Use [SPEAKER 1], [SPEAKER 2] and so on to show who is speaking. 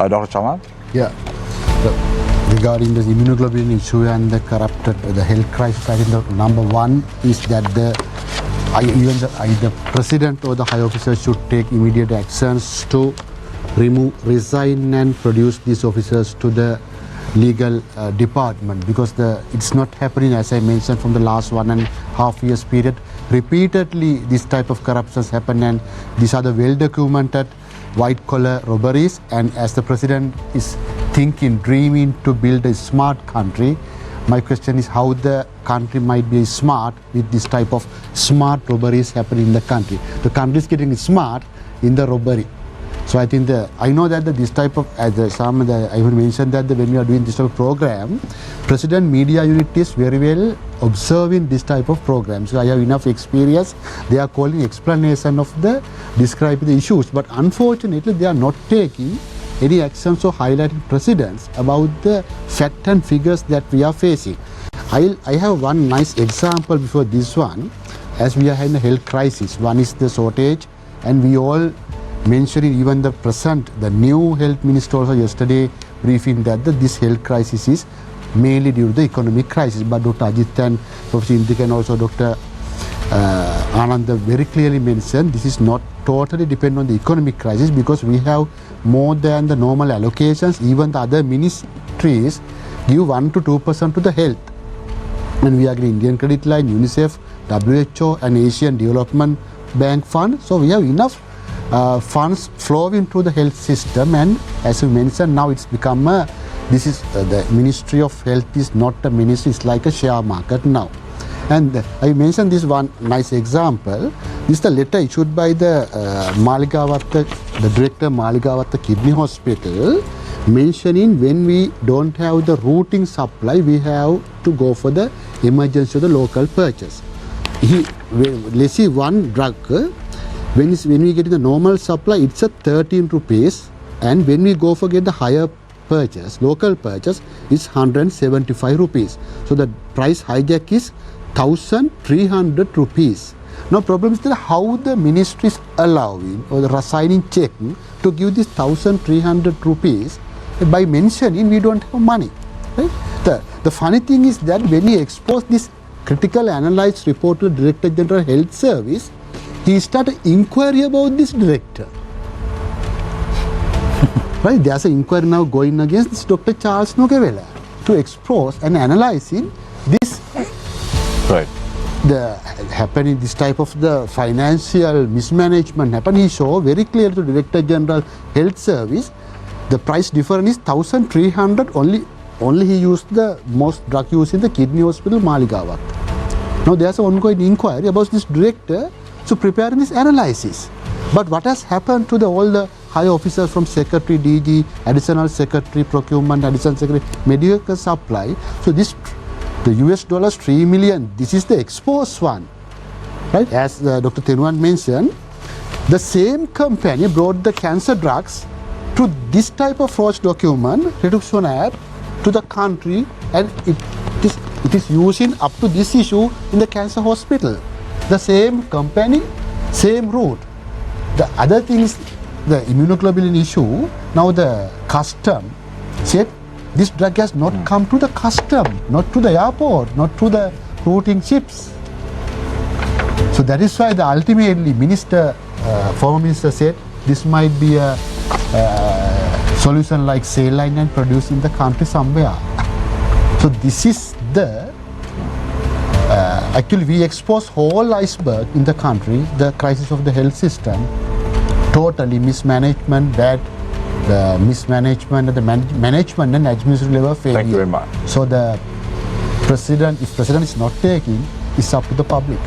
[SPEAKER 1] Dr. Chaman?
[SPEAKER 2] Yeah. Regarding the immunoglobulin issue and the health crisis, I think the number one is that the president or the high officers should take immediate actions to resign and produce these officers to the legal department, because it's not happening, as I mentioned, from the last 1.5 years period. Repeatedly this type of corruptions happen, and these are the well documented white collar robberies. And as the president is dreaming to build a smart country, my question is how the country might be smart with this type of smart robberies happening in the country. The country is getting smart in the robbery. So I think I know that this type of, I even mentioned that when we are doing this type of program, President Media Unit is very well observing this type of programs. So I have enough experience. They are calling explanation of describing the issues, but unfortunately they are not taking any actions or highlighting precedents about the fact and figures that we are facing. I have one nice example before this one. As we are having a health crisis, one is the shortage, and we all mentioning even the new health minister also yesterday briefing that this health crisis is mainly due to the economic crisis. But Dr. Ajit and Professor Indik and also Dr. Anand very clearly mentioned this is not totally dependent on the economic crisis, because we have more than the normal allocations. Even the other ministries give 1 to 2% to the health. And we are getting Indian Credit Line, UNICEF, WHO and Asian Development Bank Fund. So we have enough funds flowing to the health system, and as you mentioned, now it's become the Ministry of Health is not a ministry, it's like a share market now. And I mentioned this one nice example. This is the letter issued by the director Maligavatta Kidney Hospital, mentioning when we don't have the routine supply, we have to go for the emergency or the local purchase. Let's see, one drug, when we get the normal supply, it's a 13 rupees, and when we go for get the higher purchase, local purchase, it's 175 rupees. So the price hijack is 1,300 rupees. Now problem is that how the ministry is allowing or the signing check to give this 1,300 rupees by mentioning we don't have money. Right? The funny thing is that when he exposed this critical analysis report to Director General Health Service, he started inquiry about this director. Right? There's an inquiry now going against this Dr. Charles Nogavela to expose and analyzing this.
[SPEAKER 1] Right.
[SPEAKER 2] Happening this type of the financial mismanagement happen. He showed very clear to Director General Health Service the price difference is 1,300 only he used the most drug use in the kidney hospital Maligavatta. Now there's an ongoing inquiry about this director to prepare this analysis. But what has happened to all the high officers from Secretary, DG, Additional Secretary, Procurement, Additional Secretary, Medical Supply? So the US dollars 3 million, this is the exposed one. Right? As Dr. Tenuan mentioned, the same company brought the cancer drugs to this type of forged document, rituximab, to the country, and it is using up to this issue in the cancer hospital. The same company, same route. The other thing is the immunoglobulin issue. Now the custom said this drug has not come to the custom, not to the airport, not to the routing ships. So that is why ultimately former minister said this might be a solution like saline and produced in the country somewhere. So this is actually we expose whole iceberg in the country, the crisis of the health system, totally mismanagement, the mismanagement at the management and administrative level failure.
[SPEAKER 1] Thank you very much.
[SPEAKER 2] So if president is not taking, it's up to the public.